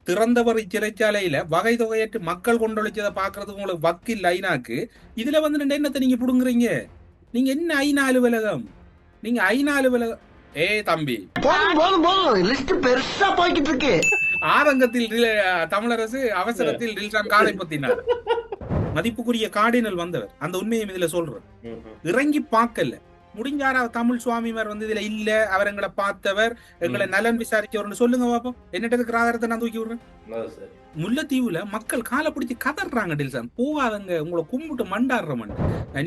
திறந்தவரை சிறைச்சாலையில வகை தொகையற்று மக்கள் கொண்டொழிச்சதை பாக்குறதுக்கு உங்களுக்கு வக்கில் ஐநாக்கு இதுல வந்து என்னத்தை நீங்க புடுங்குறீங்க? நீங்க என்ன ஐநா அலுவலகம்? நீங்க ஐநா அலுவலகம். தம்பி, பெருசா போய்கிட்டு இருக்கு. ஆரங்கத்தில் தமிழரசு அவசரத்தில் ரில்சான் காலை பத்தினார். மதிப்புக்குரிய கார்டினல் வந்தவர் அந்த உண்மையை இதுல சொல்ற இறங்கி பார்க்கல. முடிஞ்சாரா தமிழ் சுவாமிமார் வந்து இதுல இல்ல, அவர் எங்களை பார்த்தவர், எங்களை நலன் விசாரிச்சவர்னு சொல்லுங்க பாப்போம். என்னட்டு ஆதாரத்தை நான் தூக்கி விடுறேன். முல்லைத்தீவுல மக்கள் காலை பிடிச்சி கதறாங்க. டில்சான் போகாதங்க, உங்களை கும்பிட்டு மண்டாடுறமன்.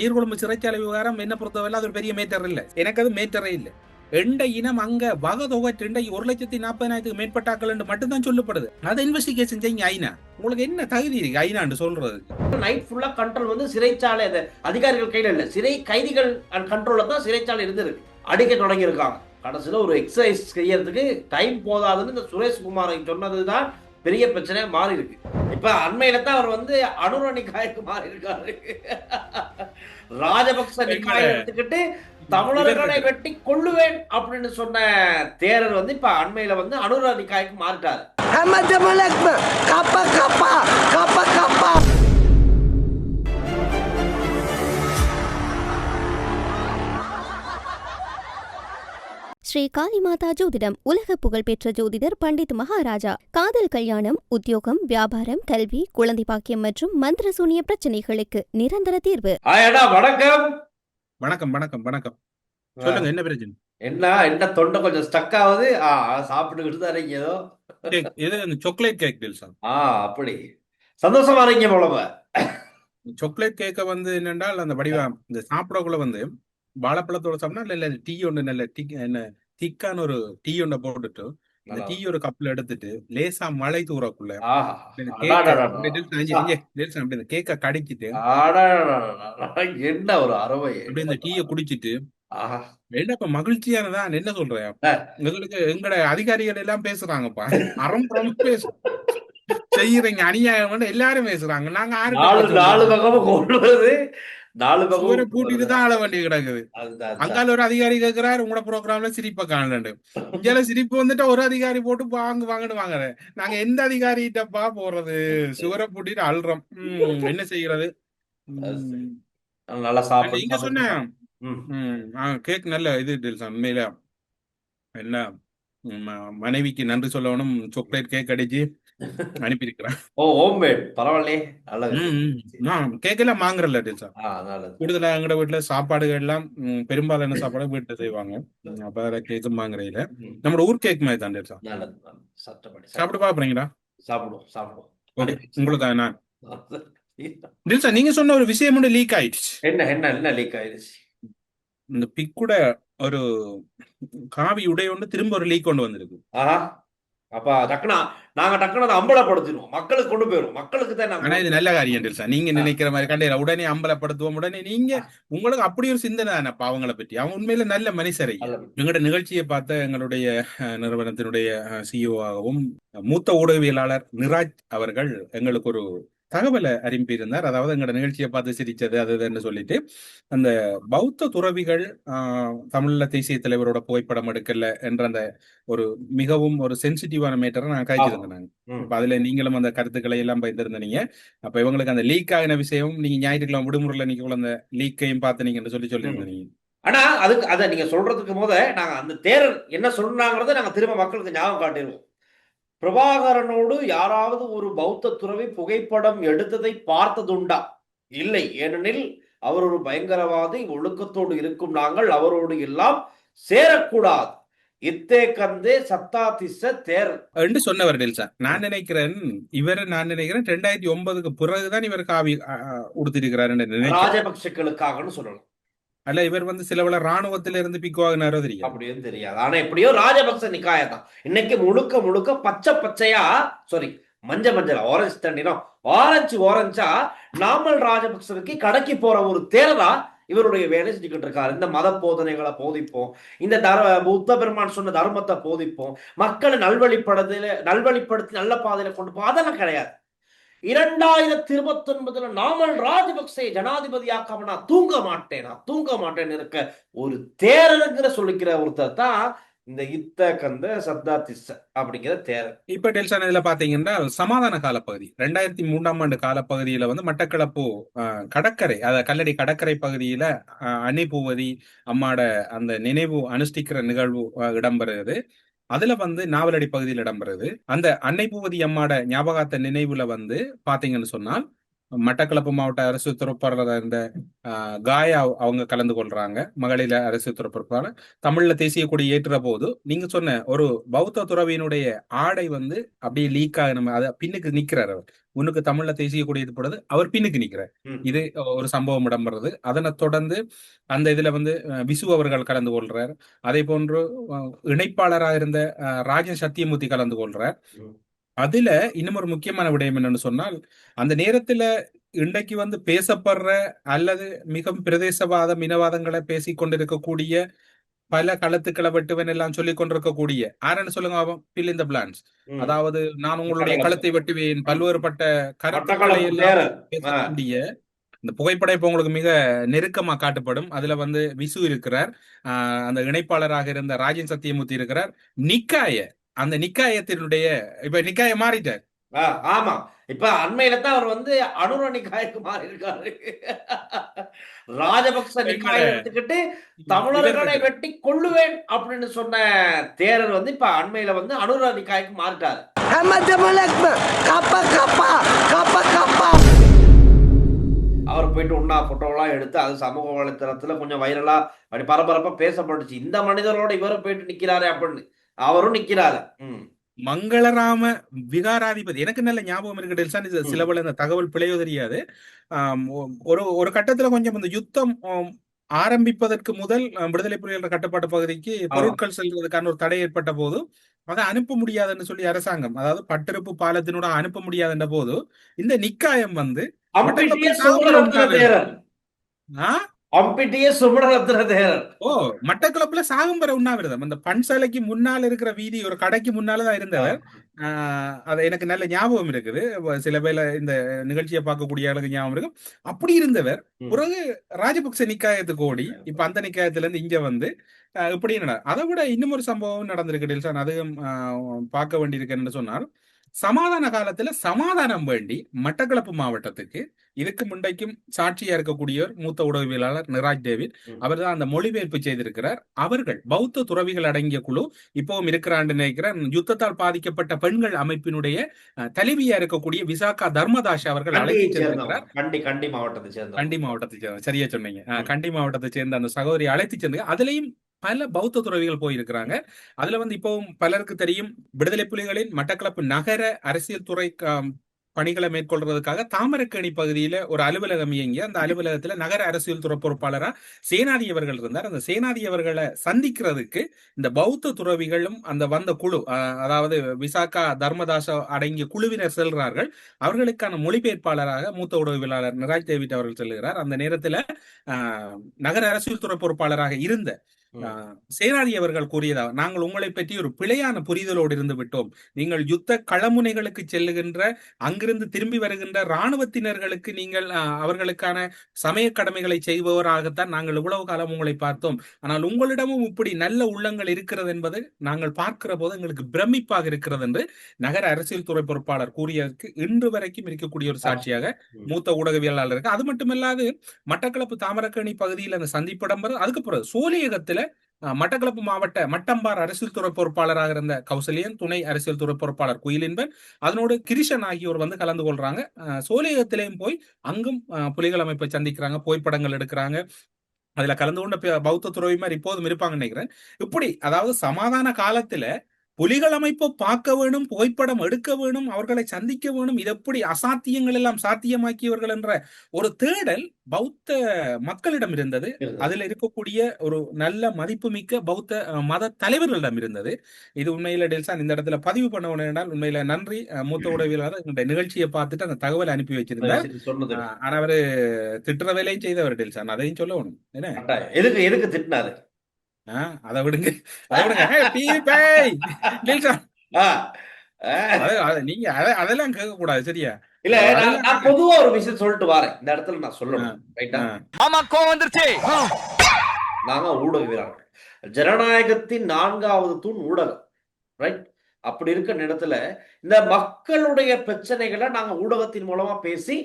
நீர்குழம்பு சிறைச்சாலை விவகாரம் என்ன பொறுத்தவரை அது ஒரு பெரிய மேட்டர் இல்ல, எனக்கு அது மேட்டரே இல்லை. எண்ட இனம் அங்க வகை தொகை 1,40,40,000 மேற்பட்டாக்கள் மட்டும்தான் சொல்லப்படுது. அதை இன்வெஸ்டிகேஷன் செய்யுங்க ஐநா. உங்களுக்கு என்ன தகுதி இருக்கு ஐநான்னு சொல்றது? நைட் ஃபுல்லா கண்ட்ரோல் வந்து சிறைச்சாலை அதிகாரிகள் கையில இல்ல, சிறை கைதிகள் கண்ட்ரோல்ல தான் சிறைச்சாலை இருந்திருக்கு. அடிக்க தொடங்கி இருக்காங்க. கடைசியில ஒரு எக்ஸசைஸ் செய்யறதுக்கு டைம் போதாதுன்னு இந்த சுரேஷ்குமார் சொன்னதுதான் பெரிய பிரச்சனை மாறி இருக்கு. இப்ப அண்மையில தான் அவர் வந்து அனுர நிக்காய்க்கு மாறி இருக்காரு. ராஜபக்ச நிக்காயை எடுத்துக்கிட்டு தமிழர்களை வெட்டி கொள்ளுவேன் அப்படின்னு சொன்ன தேரர் வந்து இப்ப அண்மையில வந்து அனுர நிக்காய்க்கு மாறிட்டாரு. ஸ்ரீ காளிமாதா ஜோதிடம் உலக புகழ்பெற்ற ஜோதிடர் பண்டித் மகாராஜா. காதல், கல்யாணம், உத்தியோகம், வியாபாரம், கல்வி, குழந்தை பாக்கியம் மற்றும் மந்திர சூனிய பிரச்சனைகளுக்கு நிரந்தர தீர்வு. வணக்கம் வணக்கம் வணக்கம் வணக்கம். சொல்லுங்க, என்ன பிரச்சனை? என்ன தொண்டை கொஞ்சம் ஸ்டக் ஆகுது. சாப்பிட்டுக்கிட்டு தான் ஏதோ சாக்லேட் கேக் டில்சான். அப்படி சந்தோஷமா இருக்கீங்க போலவ. சாக்லேட் கேக்க வந்து என்னென்றால் அந்த வடிவா இந்த சாப்பிடக்குள்ள வந்து வாழைப்பழத்தோட சாப்பிட்டா இல்ல டீ ஒண்ணு நல்ல டீ என்ன திக்கான ஒரு டீ ஒண்ண போட்டுட்டு அந்த டீ ஒரு கப்ல எடுத்துட்டு லேசா மழை தூரக்குள்ள கேக்க கடிச்சிட்டு என்ன ஒரு அறவை அப்படி இந்த டீயை குடிச்சிட்டு என்னப்ப மகிழ்ச்சியானதான் என்ன சொல்றேன். எங்களுக்கு எங்கட அதிகாரிகள் எல்லாம் பேசுறாங்கப்பா, அறம் பேச செய்யறீங்க அநியாயம் எல்லாரும் பேசுறாங்க. நாங்க நாலு பக்கமும் கொள்வது பூட்டிட்டு தான் ஆள வேண்டிய கிடக்குது. அங்கால ஒரு அதிகாரி கேட்கிறாரு உங்களோட ப்ரோக்ராம்ல சிரிப்ப காணலண்டு. இங்க சிரிப்பு வந்துட்டு ஒரு அதிகாரி போட்டு வாங்கன்னு வாங்குற. நாங்க எந்த அதிகாரிட்டப்பா போறது? சுவரை பூட்டிட்டு அல்றோம். என்ன செய்யறது? நல்லா சாப்பிடு. நீங்க சொன்ன கேக் நல்ல இது உண்மையில என்ன மனைவிக்கு நன்றி சொல்லணும். சாக்லேட் கேக் அடிச்சு அனுப்பியிருக்கிறேன். பரவாயில்லையே. கேக் எல்லாம் வாங்குறல கூடுதலா எங்கட வீட்டுல சாப்பாடுகள் எல்லாம் பெரும்பாலான சாப்பாடு வீட்டுல செய்வாங்க. அப்ப கேக்கும் வாங்குறதுல நம்மளோட ஊர் கேக் மாதிரி தான் சாப்பிட்டு பாக்குறீங்களா? சாப்பிடுவோம். உங்களுக்கு நான் நீங்க சொன்ன ஒரு விஷயம் லீக் ஆயிடுச்சு. என்ன லீக் ஆயிடுச்சு? இந்த பிக்குட ஒரு காவி உடையோண்டு திரும்ப ஒரு லீக் கொண்டு வந்திருக்கு. அப்ப நாங்க டக்குனு அம்பலப்படுத்திடுவோம், மக்களுக்கு கொண்டு போயிடும். மக்களுக்கு தான். ஆனா இது நல்ல காரியம் சார். நீங்க நினைக்கிற மாதிரி கண்டையில உடனே அம்பலப்படுத்துவோம். உடனே நீங்க உங்களுக்கு அப்படி ஒரு சிந்தனை தானப்பா அவங்களை பற்றி. அவங்க உண்மையில நல்ல மனுஷரை. எங்களோட நிகழ்ச்சியை பார்த்த எங்களுடைய நிறுவனத்தினுடைய சிஇஓவாகவும் மூத்த ஊடகவியலாளர் நிராஜ் அவர்கள் எங்களுக்கு ஒரு தகவலை அனுப்பியிருந்தார். அதாவது எங்களோட நிகழ்ச்சியை பார்த்து சிரிச்சது அதுன்னு சொல்லிட்டு அந்த பௌத்த துறவிகள் தமிழ்ல தேசிய தலைவரோட புகைப்படம் எடுக்கல என்ற அந்த ஒரு மிகவும் ஒரு சென்சிட்டிவான மேட்டரை நான் காய்ச்சிருந்தேன். இப்ப அதுல நீங்களும் அந்த கருத்துக்களை எல்லாம் பயந்திருந்தீங்க. அப்ப இவங்களுக்கு அந்த லீக் ஆகின விஷயம் நீங்க ஞாயிற்றுக்கிழமை விடுமுறையில நீங்க அந்த லீக்கையும் பார்த்து சொல்லி சொல்லியிருந்தீங்க. ஆனா அதுக்கு அதை நீங்க சொல்றதுக்கு போத நாங்க அந்த தேரர் என்ன சொன்னாங்கிறத நாங்க திரும்ப மக்களுக்கு ஞாபகம் காட்டிடுவோம். பிரபாகரனோடு யாராவது ஒரு பௌத்த துறவி புகைப்படம் எடுத்ததை பார்த்ததுண்டா? இல்லை. ஏனெனில் அவர் ஒரு பயங்கரவாதி, ஒழுக்கத்தோடு இருக்கும் நாங்கள் அவரோடு எல்லாம் சேரக்கூடாது. இத்தே கந்தே சத்தாதிச தேர் என்று சொன்னவர் சார். நான் நினைக்கிறேன் 2009க்கு பிறகுதான் இவர் காவி உடுத்திருக்கிறார் ராஜபக்சர்களுக்காகன்னு சொல்லணும். அல்ல இவர் சில ராணுவத்தில இருந்து பிக்குவாகினாரோ தெரியும், அப்படின்னு தெரியாது. ஆனா எப்படியோ ராஜபக்ச நிக்காயதான் இன்னைக்கு முழுக்க பச்சையா மஞ்சள் ஆரஞ்சு தண்ணினம் ஆரஞ்சா நாமல் ராஜபக்சனுக்கு கடைக்கு போற ஒரு தேரரா இவருடைய வேலை செஞ்சுக்கிட்டு இருக்காரு. இந்த மத போதனைகளை போதிப்போம், இந்த புத்த பெருமான் சொன்ன தர்மத்தை போதிப்போம், மக்களை நல்வழிப்படுத்தி நல்ல பாதையில கொண்டு போ, அதெல்லாம் கிடையாது. 2029 நாமல் ராஜபக்சே ஜனாதிபதியாக்காம நான் தூங்க மாட்டேன் இருக்க ஒரு தேரருங்கிற சொல்லிக்கிற ஒருத்தர் தான் இந்த இத்த கந்த சத்தா திஸ்ஸ அப்படிங்கிற தேரர். இப்ப டெல்சான் இதுல பாத்தீங்கன்னா சமாதான காலப்பகுதி 2003ஆம் ஆண்டு காலப்பகுதியில வந்து மட்டக்களப்பு கடற்கரை கல்லடி கடற்கரை பகுதியில அன்னை பூவதி அம்மாட அந்த நினைவு அனுஷ்டிக்கிற நிகழ்வு இடம்பெறுகிறது. அதுல வந்து நாவலடி பகுதியில் இடம்பெறுது. அந்த அன்னை பூவதி அம்மாட ஞாபகார்த்த நினைவுல வந்து பாத்தீங்கன்னு சொன்னால் மட்டக்களப்பு மாவட்ட அரசு துறப்பாளர் இந்த காயா அவங்க கலந்து கொள்றாங்க. மகளிர் அரசு துறப்பாளர் தமிழ்ல தேசிய கொடி ஏற்றுற போது நீங்க சொன்ன ஒரு பௌத்த துறவியினுடைய ஆடை வந்து அப்படியே லீக் ஆகணும், அத பின்னுக்கு நிக்கிறார். அவர் முன்னுக்கு தமிழ்ல தேசிய கொடி ஏற்றப்படுது, அவர் பின்னுக்கு நிக்கிறார். இது ஒரு சம்பவம் இடம்பெறுது. அதனை தொடர்ந்து அந்த இதுல வந்து விசு அவர்கள் கலந்து கொள்றார். அதே போன்று இணைப்பாளராக இருந்த ராஜன் சத்தியமூர்த்தி கலந்து கொள்றார். அதுல இன்னும் ஒரு முக்கியமான விடயம் என்னன்னு சொன்னால், அந்த நேரத்துல இன்றைக்கு வந்து பேசப்படுற அல்லது மிகவும் பிரதேசவாத மினவாதங்களை பேசிக் கொண்டிருக்கக்கூடிய பல களத்துக்களை வெட்டுவன் எல்லாம் சொல்லிக் கொண்டிருக்கக்கூடிய யாருன்னு சொல்லுங்க, பில் இந்த பிளான்ஸ். அதாவது நான் உங்களுடைய களத்தை வெட்டுவேன், பல்வேறுபட்ட கருத்துக்களை எல்லாம் பேசக்கூடிய இந்த புகைப்படம் இப்ப உங்களுக்கு மிக நெருக்கமா காட்டப்படும். அதுல வந்து விசு இருக்கிறார், அந்த இணைப்பாளராக இருந்த ராஜன் சத்தியமூர்த்தி இருக்கிறார். அந்த நிக்காயத்தினுடைய இப்ப நிக்காய மாறிட்டார். ஆமா, இப்ப அண்மையில தான் அவர் வந்து அனுர நிக்காயக்கு மாறி இருக்காரு. ராஜபக்ச நிக்காயை எடுத்துக்கிட்டு தமிழர்களை வெட்டி கொள்ளுவேன் அப்படின்னு சொன்ன தேரர் வந்து இப்ப அண்மையில வந்து அனுர நிக்காயக்கு மாறிட்டாரு. அவர் போயிட்டு உண்ணா போட்டோலாம் எடுத்து அது சமூக வலைத்தளத்துல கொஞ்சம் வைரலா அப்படி பரபரப்பா பேசப்பட்டுச்சு. இந்த மனிதரோட இவரை போயிட்டு நிக்கிறாரு அப்படின்னு. அவரும் நிக்கிறாரு. மங்களராம விகாராதிபதி எனக்கு நல்ல ஞாபகம் இருக்கு. சில பல இந்த தகவல் பிழையோ தெரியாது. ஒரு கட்டத்துல கொஞ்சம் இந்த யுத்தம் ஆரம்பிப்பதற்கு முதல் விடுதலை புலிகள் கட்டுப்பாட்டு பகுதிக்கு பொருட்கள் செல்வதற்கான ஒரு தடை ஏற்பட்ட போது அதை அனுப்ப முடியாதுன்னு சொல்லி அரசாங்கம், அதாவது பட்டிருப்பு பாலத்தினோட அனுப்ப முடியாதுன்ற போது இந்த நிக்காயம் வந்து மட்டக்களப்புல சாகும்பர உண்ணாவிரதம். அந்த பன்சாலைக்கு முன்னால இருக்கிற வீதி ஒரு கடைக்கு முன்னாலதான் இருந்தவர். அது எனக்கு நல்ல ஞாபகம் இருக்குது. சில பேர்ல இந்த நிகழ்ச்சியை பார்க்கக்கூடிய அளவுக்கு ஞாபகம் இருக்கு. அப்படி இருந்தவர் பிறகு ராஜபக்ச நிக்காயத்துக்கு ஓடி இப்ப அந்த நிக்காயத்துல இருந்து இங்க வந்து இப்படி அதை விட இன்னும் ஒரு சம்பவம் நடந்திருக்கு. அதுவும் பார்க்க வேண்டியிருக்கேன்னு சொன்னால், சமாதான காலத்துல சமாதானம் வேண்டி மட்டக்களப்பு மாவட்டத்துக்கு இதுக்கு முன்டைக்கும் சாட்சியா இருக்கக்கூடியவர் மூத்த ஊடகவியலாளர் நிராஜ் டேவிட். அவர் தான் அந்த மொழிபெயர்ப்பு செய்திருக்கிறார். அவர்கள் பௌத்த துறவிகள் அடங்கிய குழு இப்பவும் இருக்கிறான்னு நினைக்கிறேன். யுத்தத்தால் பாதிக்கப்பட்ட பெண்கள் அமைப்பினுடைய தலைவியா இருக்கக்கூடிய விசாகா தர்மதாஸ் அவர்கள் அழைத்து சென்றிருக்கிறார். கண்டி மாவட்டத்தை சேர்ந்த சரியா சொன்னீங்க. கண்டி மாவட்டத்தை சேர்ந்த அந்த சகோதரி அழைத்து சென்று அதுலயும் பல பௌத்த துறவிகள் போயிருக்கிறாங்க. அதுல வந்து இப்பவும் பலருக்கு தெரியும், விடுதலை புலிகளின் மட்டக்களப்பு நகர அரசியல் துறை பணிகளை மேற்கொள்றதுக்காக தாமரக்கேணி பகுதியில ஒரு அலுவலகம் இயங்கி அந்த அலுவலகத்துல நகர அரசியல் துறை பொறுப்பாளரா சேனாதி அவர்கள் இருந்தார். அந்த சேனாதி அவர்களை சந்திக்கிறதுக்கு இந்த பௌத்த துறவிகளும் அந்த வந்த குழு, அதாவது விசாகா தர்மதாஸ் அடங்கிய குழுவினர் செல்கிறார்கள். அவர்களுக்கான மொழிபெயர்ப்பாளராக மூத்த ஊடகவியலாளர் நிராஜ் டேவிட் அவர்கள் செல்கிறார். அந்த நேரத்துல நகர அரசியல் துறை பொறுப்பாளராக இருந்த சேனாதி அவர்கள் கூறியதா, நாங்கள் உங்களை பற்றி ஒரு பிழையான புரிதலோடு இருந்து விட்டோம். நீங்கள் யுத்த களமுனைகளுக்கு செல்லுகின்ற அங்கிருந்து திரும்பி வருகின்ற இராணுவத்தினர்களுக்கு நீங்கள் அவர்களுக்கான சமய கடமைகளை செய்பவராகத்தான் நாங்கள் இவ்வளவு காலம் உங்களை பார்த்தோம். ஆனால் உங்களிடமும் இப்படி நல்ல உள்ளங்கள் இருக்கிறது என்பது நாங்கள் பார்க்கிற போது எங்களுக்கு பிரமிப்பாக இருக்கிறது என்று நகர அரசியல் துறை பொறுப்பாளர் கூறியதற்கு இன்று வரைக்கும் இருக்கக்கூடிய ஒரு சாட்சியாக மூத்த ஊடகவியலாளர் இருக்கு. அது மட்டுமல்லாது மட்டக்களப்பு தாமரக்கேணி பகுதியில் அந்த சந்திப்பிடம் அதுக்கு பிறகு சோலையகத்துல மட்டக்களப்பு மாவட்ட மட்டம்பார் அரசியல் துறை பொறுப்பாளராக இருந்த கௌசல்யன், துணை அரசியல் துறை பொறுப்பாளர் குயிலின்பன், அதனோடு கிரிஷன் ஆகியோர் வந்து கலந்து கொள்றாங்க. சோலையகத்திலையும் போய் அங்கும் புலிகள் அமைப்பை சந்திக்கிறாங்க, புகைப்படங்கள் எடுக்கிறாங்க. அதுல கலந்து கொண்ட பௌத்த துறவிமார் இப்போதும் இருப்பாங்கன்னு நினைக்கிறேன். இப்படி அதாவது சமாதான காலத்துல புலிகள் அமைப்பை பார்க்க வேணும், புகைப்படம் எடுக்க வேணும், அவர்களை சந்திக்க வேணும், இது எப்படி அசாத்தியங்கள் எல்லாம் சாத்தியமாக்கியவர்கள் என்ற ஒரு தேடல் பௌத்த மக்களிடம் இருந்தது. அதுல இருக்கக்கூடிய ஒரு நல்ல மதிப்புமிக்க பௌத்த மத தலைவர்களிடம் இருந்தது. இது உண்மையில டெல்சான் இந்த இடத்துல பதிவு பண்ண வேண்டால் உண்மையில நன்றி. மூத்த உடவியலாளர் இந்த நிகழ்ச்சியை பார்த்துட்டு அந்த தகவலை அனுப்பி வச்சிருந்தார். ஆனா அவரு திட்டுற வேலையும் செய்தவர் டெல்சான், அதையும் சொல்ல வேணும். என்ன எதுக்கு திட்டினாரு அதை விடுங்க. நீங்க அதெல்லாம் கேட்க கூடாது, சரியா? இல்ல, நான் பொதுவா ஒரு விஷயம் சொல்லிட்டு வரேன் இந்த இடத்துல. நான் சொல்லணும், ரைட்டா? ஆமா, கோவம் வந்துருச்சு. நாங்க ஊடகவியலாளர்கள், ஜனநாயகத்தின் 4வது தூண் ஊடகம், ரைட்? அப்படி இருக்க இடத்துல இந்த மக்களுடைய பிரச்சனைகளை நாங்க ஊடகத்தின் மூலமா பேசி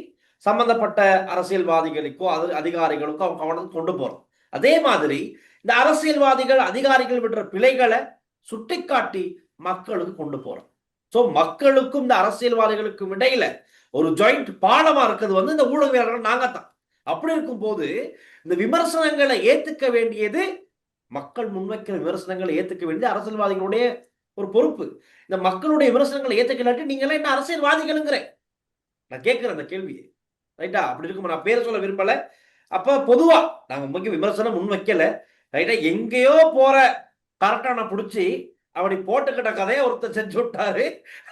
சம்பந்தப்பட்ட அரசியல்வாதிகளுக்கோ அதிகாரிகளுக்கோ அவங்க கவனத்துக்கு கொண்டு போறோம். அதே மாதிரி இந்த அரசியல்வாதிகள் அதிகாரிகள் விடுற பிழைகளை சுட்டிக்காட்டி மக்களுக்கு கொண்டு போறோம். சோ மக்களுக்கும் இந்த அரசியல்வாதிகளுக்கும் இடையில ஒரு ஜாயிண்ட் பாலமா இருக்கிறது வந்து இந்த ஊடகவியலாளர்கள் நாங்க தான். அப்படி இருக்கும் போது இந்த விமர்சனங்களை ஏத்துக்க வேண்டியது, மக்கள் முன்வைக்கிற விமர்சனங்களை ஏத்துக்க வேண்டியது அரசியல்வாதிகளுடைய ஒரு பொறுப்பு. இந்த மக்களுடைய விமர்சனங்களை ஏத்துக்கலாட்டி நீங்க எல்லாம் என்ன அரசியல்வாதிகளுங்கிற நான் கேட்கிறேன் அந்த கேள்வியை, ரைட்டா? அப்படி இருக்கும் நான் பேர் சொல்ல விரும்பல. அப்ப பொதுவா நாங்க முக்கிய விமர்சனம் முன் வைக்கல, ரைட்டா? எங்கேயோ போற கரெக்டான புடிச்சு அப்படி போட்டுக்கிட்ட கதையை ஒருத்தர் செஞ்சு விட்டாரு.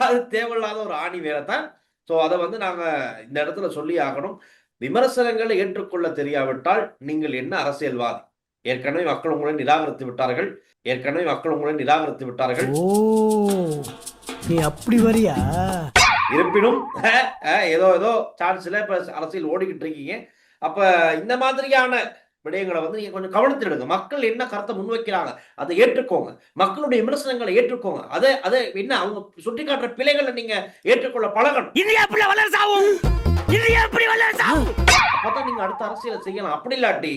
அது தேவையில்லாத ஒரு ஆணி வேலை தான். ஸோ அதை வந்து நாங்க இந்த இடத்துல சொல்லி ஆகணும். விமர்சனங்களை ஏற்றுக்கொள்ள தெரியாவிட்டால் நீங்கள் என்ன அரசியல்வாதி? ஏற்கனவே மக்கள் உங்களை நிராகரித்து விட்டார்கள். ஓ, நீ அப்படி வரியா? இருப்பினும் ஏதோ ஏதோ சான்ஸ்ல இப்ப அரசியல் ஓடிக்கிட்டு இருக்கீங்க. அப்ப இந்த மாதிரியான விடயங்களை வந்து நீங்க கொஞ்சம் கவனத்தில் மக்கள் என்ன கருத்தை முன்வைக்கிறாங்க அதை ஏற்றுக்கோங்க. மக்களுடைய விமர்சனங்களை ஏற்றுக்கோங்க. அதை என்ன அவங்க சுட்டி காட்டுற பிழைகளை நீங்க ஏற்றுக்கொள்ள பழகணும். அப்பதான் நீங்க அடுத்த அரசியலை செய்யலாம். அப்படி இல்லாட்டி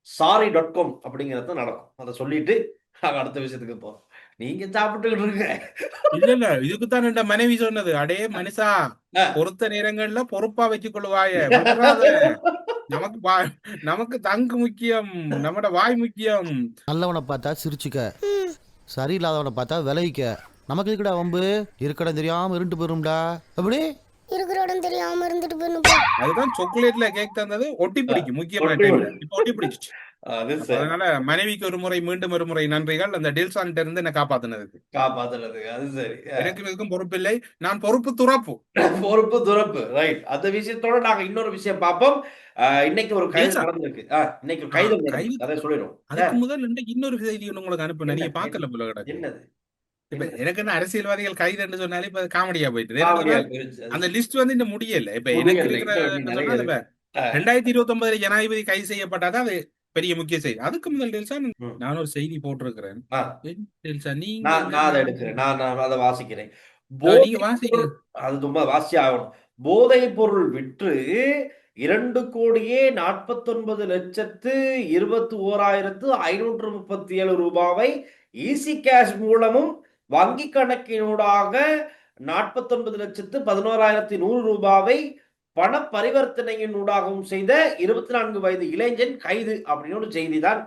sorry.com அப்படிங்கறது நடக்கும். அதை சொல்லிட்டு நாங்க அடுத்த விஷயத்துக்கு போறோம். நீங்க சாப்பிட்டுக்கிட்டு இருக்க இல்ல இதுக்குத்தான் என் மனைவி சொன்னது, அடே மனுஷா பொறுத்த நேரங்கள்ல பொறுப்பா வச்சு கொள்வாய, நமக்கு தங்கு முக்கியம், நம்மட வாய் முக்கியம். நல்லவனை பார்த்தா சிரிச்சுக்க, சரியில்லாதவனை பார்த்தா விலகிக்க. நமக்கு இருக்கடா வம்பு, இருக்கடா தெரியாம இருண்டு போயிரும்டா. அப்படி இருக்கிற இடம் தெரியாம இருந்துட்டு போயிருப்பா. அதுதான் சாக்லேட்ல கேக் தந்தது ஒட்டி பிடிக்கும் முக்கியமான டைம்ல. இப்ப ஒட்டி பிடிச்சிச்சு. அதனால மனைவிக்கு ஒரு முறை மீண்டும் ஒரு முறை நன்றிகள் அந்த டில்சான்ட்ட இருந்து என்ன காப்பாத்துனதுக்கு. அது சரி. எனக்கு இதுக்கும் பொறுப்பில்லை, நான் பொறுப்பு துறப்பு. ரைட். அந்த விஷயத்தோட நாங்க இன்னொரு விஷயம் பார்ப்போம். இன்னைக்கு ஒரு கைது நடந்திருக்கு. இன்னைக்கு கைது அதை சொல்லிடும். அதுக்கு முதல் இன்னொரு செய்தி உங்களுக்கு அனுப்பு, நீங்க பாக்கல போல கிடக்கு. என்னது? இப்ப எனக்கு என்ன அரசியல்வாதிகள் கைதுன்னு சொன்னாலே இப்ப காமெடியா போயிட்டு அந்த லிஸ்ட் வந்து இன்னும் முடியல. இப்ப எனக்கு இருக்கிற 2029 ஜனாதிபதி கைது செய்யப்பட்டாதான் அது பெரிய முக்கிய செய்தி. அதுக்கு முதல் டெல்சா நான் ஒரு செய்தி போட்டிருக்கிறேன். நீங்க அதை எடுக்கிறேன், நான் அதை வாசிக்கிறேன். அது ரொம்ப வாசி ஆகணும். போதைப் பொருள் விற்று 2,24,21,537 ரூபாவை ஈசி கேஷ் மூலமும் வங்கி கணக்கினூடாக 49,11,100 ரூபாவை பண பரிவர்த்தனையினூடாகவும் செய்த 24 வயது இளைஞன் கைது அப்படின்னு ஒரு செய்தி தான்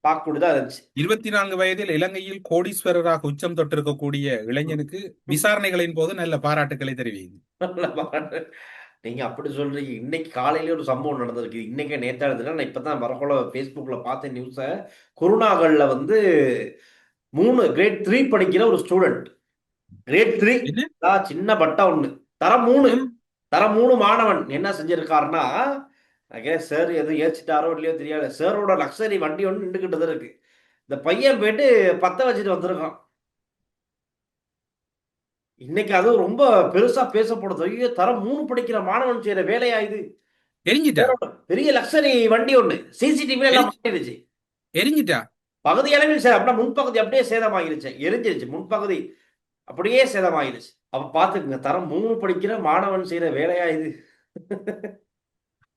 பார்க்கக்கூடியதா இருந்துச்சு. 24 வயதில் இலங்கையில் கோடீஸ்வரராக உச்சம் தொட்டிருக்கக்கூடிய இளைஞனுக்கு விசாரணைகளின் போது நல்ல பாராட்டுக்களை தெரிவிங்க. நீங்க அப்படி சொல்றீங்க. இன்னைக்கு காலையில ஒரு சம்பவம் நடந்திருக்கு. இன்னைக்கு நேத்தாடுதுல நான் இப்பதான் வரக்குள்ள Facebookல பார்த்த நியூஸ. குருநாகல்ல வந்து 3 கிரேட் 3 படிக்கிற ஒரு ஸ்டூடெண்ட், கிரேட் 3 சின்ன பட்டா ஒண்ணு, தரம் 3 மாணவன் என்ன செஞ்சிருக்காருன்னா, சார் எதுவும் ஏச்சிட்டாரோ இல்லையோ தெரியாது, சாரோட லக்ஸரி வண்டி ஒன்று நின்றுகிட்டு இருக்கு. இந்த பையன் போயிட்டு பத்த வச்சுட்டு வந்திருக்கான். இன்னைக்கு அது ரொம்ப பெருசா பேசப்படுது. ஐயோ, தரம் 3 படிக்கிற மாணவன் செய்யற வேலையா இது? பெரிய லக்ஸரி வண்டி ஒண்ணு சிசிடிவி எல்லாம் மாட்டிடுச்சு, எரிஞ்சிட்டா. பகுதி அளவில் சார் அப்படின்னா முன்பகுதி அப்படியே சேதமாகிருச்சு, எரிஞ்சிருச்சு, முன்பகுதி அப்படியே சேதமாகிருச்சு. அப்ப பாத்துக்குங்க, தரம் 3 படிக்கிற மாணவன் செய்யற வேலையா இது?